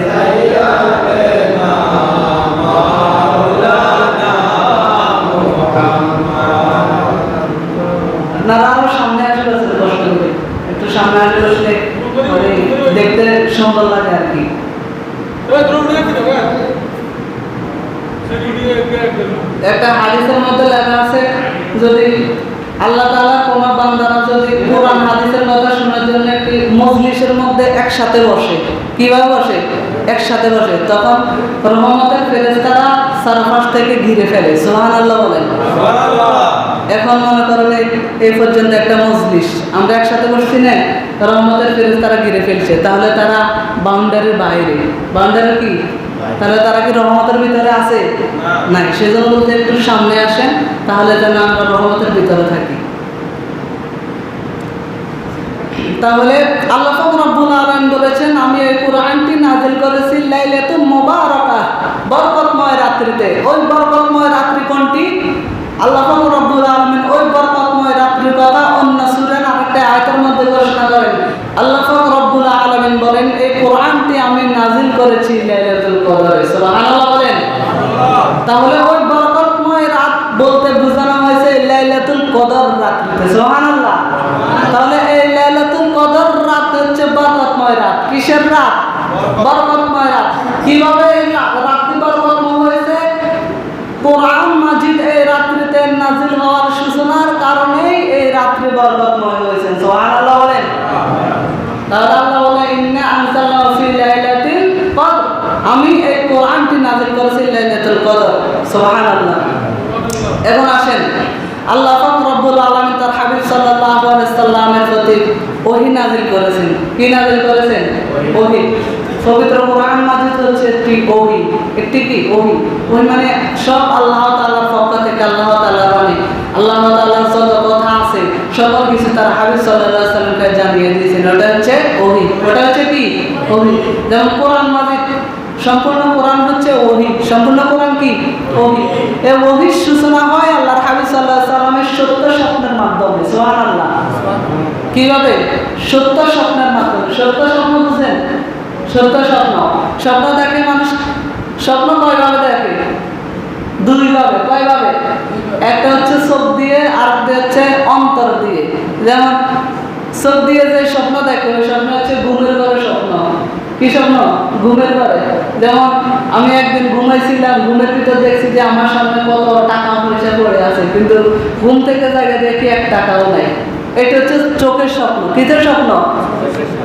সাইয়্যিদিনা মাওলানা মুহাম্মাদ। আপনারা আরো সামনে আসলে কষ্ট করে একটু সামনে আসলে দেখতে সুন্দর লাগে আর কি। একটা হাদিসের মধ্যে লেখা আছে, যদি আল্লাহ তাআলা কোন বান্দারা যদি কোরআন হাদিসের কথা শোনার জন্য একটি মজলিসের মধ্যে একসাথে বসে, কিভাবে বসে? একসাথে বসে, তখন রহমতের ফেরেশতারা চারপাশ থেকে ঘিরে ফেলে। সুবহানাল্লাহ বলেন। এখন মনে করেন এই পর্যন্ত একটা মজলিস আমরা একসাথে বসছি না, রহমতের ফেরেশতারা ঘিরে ফেলছে, তাহলে তারা বাউন্ডারির বাইরে। বাউন্ডারি কি? তাহলে তারা কি রহমতের ভিতরে আছে? নাই। সেজন্য যদি একটু সামনে আসেন তাহলে যেন আমরা রহমতের ভিতরে থাকি। তাহলে আল্লাহ পাক রব্বুল আলামিন বলেছেন, আমি এই কোরআনটি নাযিল করেছি লাইলাতুল মুবারাকাহ, বরকতময় রাত্রিতে। ওই বরকতময় রাত্রি কোনটি? আল্লাহ পাক রব্বুল আলামিন ওই বরকতময় রাত্রির কথা অন্য সূরার আরেকটা আয়াতের মধ্যে ঘোষণা করেন। আল্লাহ পাক রব্বুল আলামিন বলেন, এই কোরআনটি আমি নাযিল করেছি লাইলাতুল কদরে। সুবহানাল্লাহ বলেন। তাহলে ওই বরকতময় রাত বলতে বোঝানো হয়েছে লাইলাতুল কদর রাত্রিতে। সুবহানাল্লাহ। তাহলে এই লাইলাতুল কদর রাত হচ্ছে বরকতময় রাত। কিসের রাত? বরকতময় রাত। কিভাবে এই রাত্রি বরকতময় হয়েছে? কোরআন মাজিদ এই রাত্রিতে নাযিল হওয়ার সূচনার কারণেই এই রাত্রি বরকতময় হয়েছে। সুবহানাল্লাহ বলেন। তাহলে আল্লাহ বলে ইন্না আনজালনাহু ফি লাইলাতিল কদর, আমি এই কোরআনটি নাযিল করেছি লাইলাতুল কদর। সুবহানাল্লাহ। এখন আসেন, আল্লাহ পাক রব্বুল আলামিন তার হাবিব সাল্লাল্লাহু আলাইহি সাল্লামের প্রতি ওহী নাযিল করেছেন। কি নাযিল করেছেন? ওহী। পবিত্র কোরআন মাজিদ হচ্ছে একটি ওহী। একটি কি? ওহী। ওহী মানে সব আল্লাহ তাআলার পক্ষ থেকে, আল্লাহ তাআলার বাণী, আল্লাহ তাআলার যত কথা আছে সকল কিছু তার হাবিব সাল্লাল্লাহু আলাইহি সাল্লামকে জানিয়ে দিয়েছেন। ওটা হচ্ছে ওহী। ওটা হচ্ছে কি? ওহী। যেমন কোরআন মাজিদ, সম্পূর্ণ কোরআন হচ্ছে ওহী। সম্পূর্ণ কোরআন কি? ওহী। এই ওহীর সূচনা হয় আল্লাহর হাবিব সাল্লাল্লাহু আলাইহি সাল্লামের সত্য স্বপ্নের মাধ্যমে। সুবহানাল্লাহ। কিভাবে? সত্য স্বপ্নের মাধ্যমে। সত্য স্বপ্ন বুঝেন? সত্য স্বপ্ন, স্বপ্ন দেখে মানুষ। স্বপ্ন কয়ভাবে দেখে? দুইভাবে। কয়ভাবে? একটা হচ্ছে চোখ দিয়ে, আর একটা হচ্ছে অন্তর দিয়ে। যেমন চোখ দিয়ে যে স্বপ্ন দেখে ওই স্বপ্ন হচ্ছে ঘুমের ঘরে স্বপ্ন। কি স্বপ্ন? ঘুমের ঘরে। যেমন আমি একদিন ঘুমাইছিলাম, ঘুমের ভিতর দেখছি যে আমার সামনে কত টাকা পয়সা পড়ে আছে, কিন্তু ঘুম থেকে জায়গা দেখি 1 টাকাও নাই। এটা হচ্ছে চোখের স্বপ্ন। কিসের স্বপ্ন?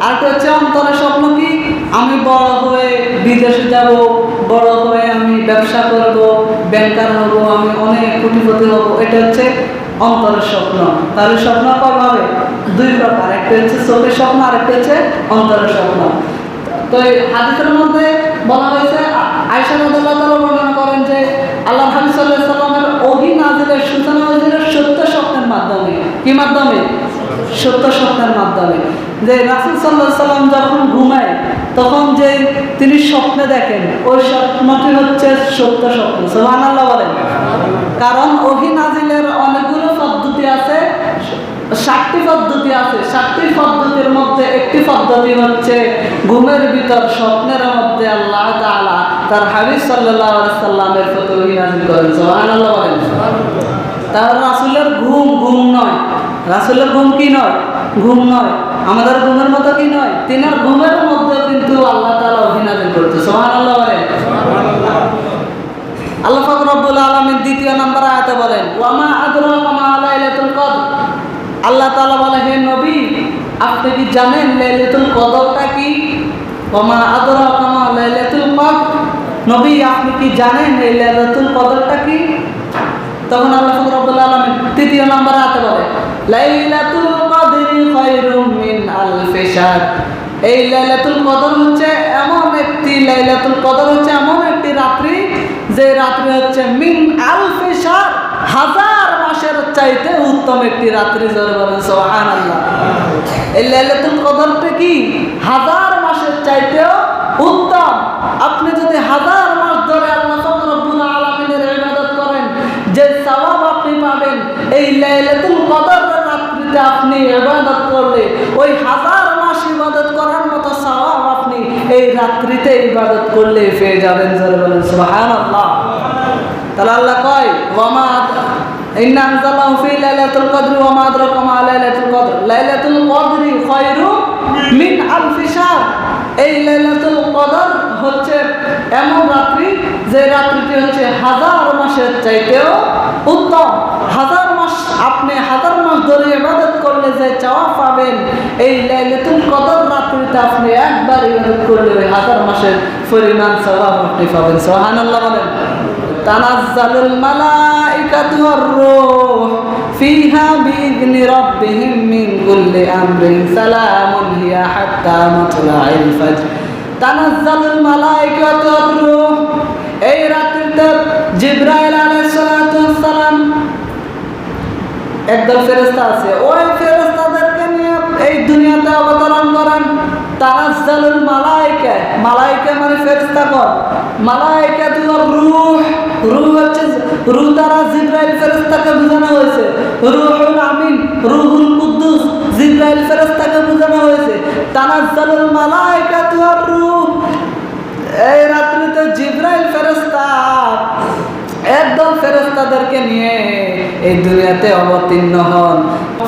আর হচ্ছে অন্তরের স্বপ্ন। কি? আমি বড় হয়ে বিদেশে যাব, বড় হয়ে আমি ব্যবসা করব, ব্যাংকার হব, আমি অনেক কোটিপতি হব। এটা হচ্ছে অন্তরের স্বপ্ন। তাহলে স্বপ্ন কয়ভাবে? 2 প্রকার। একটা হচ্ছে চোখের স্বপ্ন, আর একটা হচ্ছে অন্তরের স্বপ্ন। তো এই হাদিসের মধ্যে বলা হয়েছে, আয়েশা রাদিয়াল্লাহু তাআলা বর্ণনা করেন যে আল্লাহ হাবিব সাল্লাল্লাহু আলাইহি সাল্লামের ওহী নাযিলের সূচনা হয়েছিল সত্য স্বপ্নের মাধ্যমে। কি মাধ্যমে? সত্য স্বপ্নের মাধ্যমে। যে রাসূল সাল্লাল্লাহু আলাইহি সাল্লাম যখন ঘুমায় তখন যে তিনি স্বপ্নে দেখেন, ওই স্বপ্নটি হচ্ছে সত্য স্বপ্ন। সুবহানাল্লাহ বলেন। কারণ ওহী নাযিলের অনেকগুলো পদ্ধতি আছে, 7টি পদ্ধতি আছে। 7টি পদ্ধতির মধ্যে একটি পদ্ধতি হচ্ছে ঘুমের ভিতর স্বপ্নের মধ্যে আল্লাহ তাআলা তার হাবিব সাল্লাল্লাহু আলাইহি সাল্লামের প্রতি ওহী নাযিল করেন। সুবহানাল্লাহ বলেন। তাহলে রাসূলের ঘুম নয়। রাসূলের ঘুম কি নয়? ঘুম নয়। আমাদের ঘুমের মতো কি নয়? তিনার ঘুমের মধ্যে কিন্তু আল্লাহ তাআলা ওহী নাযিল করতে। সুবহানাল্লাহ বলেন। আল্লাহ পাক রব্বুল আলামিন 2 নম্বর আয়াতে বলেন, ওয়া মা আদরাকা মা লাইলাতুল কদর। আল্লাহ তাআলা বলে, হে নবী, আপনি কি জানেন লাইলাতুল কদরটা কি? ওয়া মা আদরাকা মা লাইলাতুল কদর। নবী, আপনি কি জানেন এই লাইলাতুল কদরটা কি? তখন আল্লাহ রাব্বুল আলামিন 3 নম্বর আয়াতে বলে, লাইলাতুল কদরি খায়রুম মিন আলফি শাহর। এই লাইলাতুল কদর হচ্ছে এমন একটি রাত্রি, যে রাত্রি হচ্ছে মিন আলফি শাহর, হাজার মাসের চাইতে উত্তম একটি রাত্রি। জোরে বলেন সুবহানাল্লাহ। এই লাইলাতুল কদরটা কি হাজার মাসের চাইতেও উত্তম। আপনি যদি হাজার মাস ধরে আল্লাহ রব্বুল আলামিনের ইবাদত করেন, যে সওয়াব আপনি পাবেন এই লাইলাতুল কদর রাত্রিতে আপনি ইবাদত করলে, ওই হাজার মাস ইবাদত করার মতো সওয়াব আপনি এই রাত্রিতে ইবাদত করলে পেয়ে যাবেন। জোরে বলেন সুবহানাল্লাহ। তাহলে আল্লাহ কয় ওয়ামা ইন্না আনজালনাহু ফি লাইলাতুল কদরি ওয়া মা আদরাকা মা লাইলাতুল কদর, লাইলাতুল কদরি খায়রুম মিন আলফি শাহর। এই লাইলাতুল কদর হচ্ছে এমন রাত্রি, যে রাত্রিটি হচ্ছে হাজার মাসের চাইতেও উত্তম। হাজার মাস ধরে ইবাদত করলে যে চাওয়া পাবেন, এই লাইলাতুল কদর রাত্রিতে আপনি একবার ইবাদত করলে ওই হাজার মাসের পরিমাণ সওয়াব আপনি পাবেন। সুবহানাল্লাহ বলেন। তানাজ্জালুল মালাইকাতু ওয়ার রূহ ফিহা বিইذনি রাব্বিহিম মিন কুল্লি আমরিন সালামুন হিয়া হাত্তা মাতলাইল ফাজর। তানাজ্জালুল মালাইকাতু ওয়ার রূহ, এই রাত্রিতে জিবরাইল আলাইহিস সালাতু ওয়াস সালাম একদল ফেরেশতা আছে, ওই ফেরেশতাদেরকে নিয়ে এই দুনিয়াতে অবতরণ করেন। তানাজ্জালুল মালাইকা, মালাইকা মানে ফেরেশতাগণ, মালাইকাতুর রূহ, রূহ হচ্ছে রূহ দ্বারা জিবরাইল ফেরেশতাকে বোঝানো হয়েছে। রূহুল আমিন, রূহুল কুদ্দুস জিবরাইল ফেরেশতাকে বোঝানো হয়েছে। তানাজ্জালুল মালাইকাতুর রূহ, এই রাত্রিতে জিবরাইল ফেরেশতা একদল ফেরেশতাদেরকে নিয়ে এই দুনিয়াতে অবতীর্ণ হন।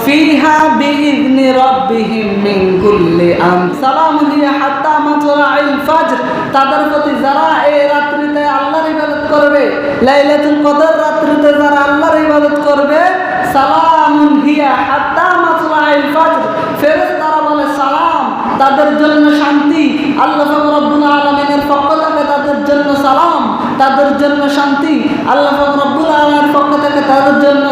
ফিহা বিইذনি রাব্বিহিম মিন কুল্লি আমর সালামুন হিয়া হাত্তা মাতলাইল ফাজর। তাদের প্রতি যারা এই রাত্রিতে আল্লাহর ইবাদত করবে, লাইলাতুল কদর রাত্রিতে যারা আল্লাহর ইবাদত করবে, সালামুন হিয়া হাত্তা মাতলাইল ফাজর, ফেরেশতারা বলে সালাম, তাদের জন্য শান্তি। আল্লাহ রাব্বুল আলামিনের পক্ষ থেকে তাদের জন্য সালাম, তাদের জন্য শান্তি। আল্লাহ রাব্বুল আলামিনের পক্ষ থেকে তাদের জন্য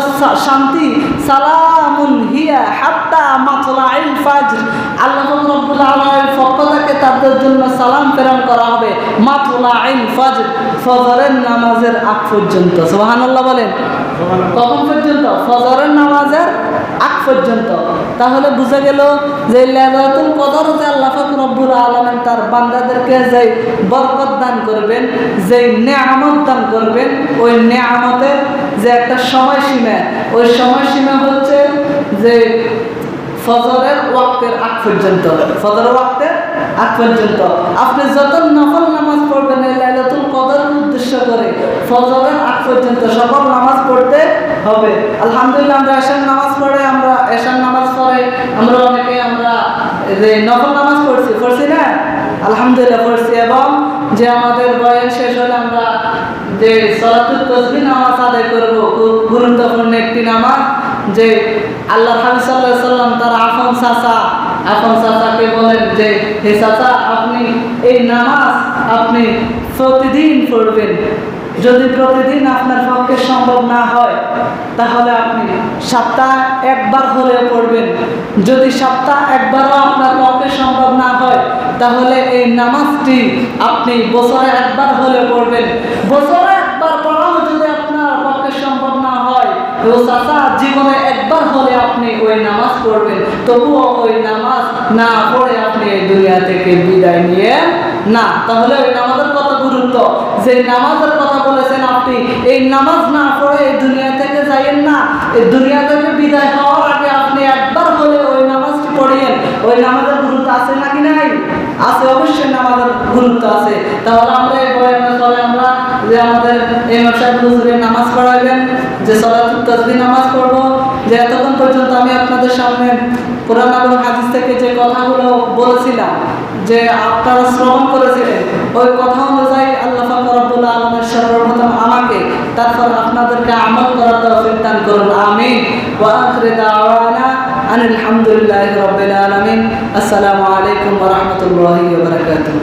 শান্তি। সালামুন হিয়া হাত্তা মাতলাইল ফাজর, আল্লাহ রাব্বুল আলামিনের পক্ষ থেকে তাদের জন্য সালাম প্রেরণ করা হবে মাতলাইল ফাজর, ফজরের নামাজের আগ পর্যন্ত। সুবহানাল্লাহ বলেন। কখন পর্যন্ত? ফজরের নামাজের আগ পর্যন্ত। তাহলে বুঝা গেল যে লাইলাতুল কদর যে আল্লাহ রাব্বুল আলামিন তার বান্দাদেরকে যে বরকত দান করবেন, যে নেয়ামত দান করবেন, ওই নেয়ামতের যে একটা সময়সীমা, ওই সময়সীমা হচ্ছে যে ফজরের ওয়াক্তের আগ পর্যন্ত। ফজরের ওয়াক্তের আগ পর্যন্ত আপনি যত নফল নামাজ পড়বেন এই লাইলাতুল কদরকে উদ্দেশ্য করে, ফজরের আগ পর্যন্ত সকল নামাজ পড়তে হবে। আলহামদুলিল্লাহ আমরা এশার নামাজ পড়ে আমরা অনেকে যে নফল নামাজ পড়ছি না, আলহামদুলিল্লাহ পড়ছি। এবং যে আমাদের বয়ান শেষ হলে আমরা যে সালাতুত তাসবিহ নামাজ আদায় করব, খুব গুরুত্বপূর্ণ একটি নামাজ, যে আল্লাহর হাবিব সাল্লাল্লাহু আলাইহি সাল্লাম তার আপন চাচাকে বলেন যে হে চাচা, আপনি এই নামাজ আপনি প্রতিদিন পড়বেন। যদি প্রতিদিন আপনার পক্ষে সম্ভব না হয় তাহলে আপনি সপ্তাহে একবার হলেও পড়বেন। যদি সপ্তাহে একবারও আপনার পক্ষে সম্ভব না হয় তাহলে এই নামাজটি আপনি বছরে একবার হলেও পড়বেন। বছরে একবার পড়াও যদি আপনার পক্ষে সম্ভব না হয় তো চাচা জীবনে একবার হলে আপনি ওই নামাজ পড়বেন। তবুও ওই নামাজ না পড়ে আপনি এই দুনিয়া থেকে বিদায় নিয়ে না। তাহলে ওই নামাজের কত গুরুত্ব, যে নামাজের কথা বলেছেন আপনি, এই নামাজ না পড়ে এই দুনিয়া থেকে যাইয়েন না। এই দুনিয়া থেকে বিদায় হওয়ার আগে আপনি একবার হলে ওই নামাজটি পড়িয়েন। ওই নামাজের গুরুত্ব আছে নাকি নাই? আছে, অবশ্যই নামাজের গুরুত্ব আছে। তাহলে আমরা এই বয়ানের ফলে আমরা যে আমাদের এই মাসায় হুজুরে নামাজ পড়াবেন, যে সালাতুত তাসবিহ নামাজ পড়বো, যে এতক্ষণ পর্যন্ত আমি আপনাদের সামনে কোরআন এবং হাদিস থেকে যে কথাগুলো বলেছিলাম, যে আপনারা শ্রবণ করেছিলেন, ওই কথা অনুযায়ী আল্লাহ পাক রব্বুল আলামিন সর্বপ্রথম আমাকে, তারপর আপনাদেরকে আমল করার তৌফিক দান করুন। আমিন। ওয়া আখিরু দাওয়ানা আনিল হামদুলিল্লাহি রাব্বিল আলামিন। আসসালামু আলাইকুম ওয়া রাহমাতুল্লাহি ওয়া বারাকাতুহু।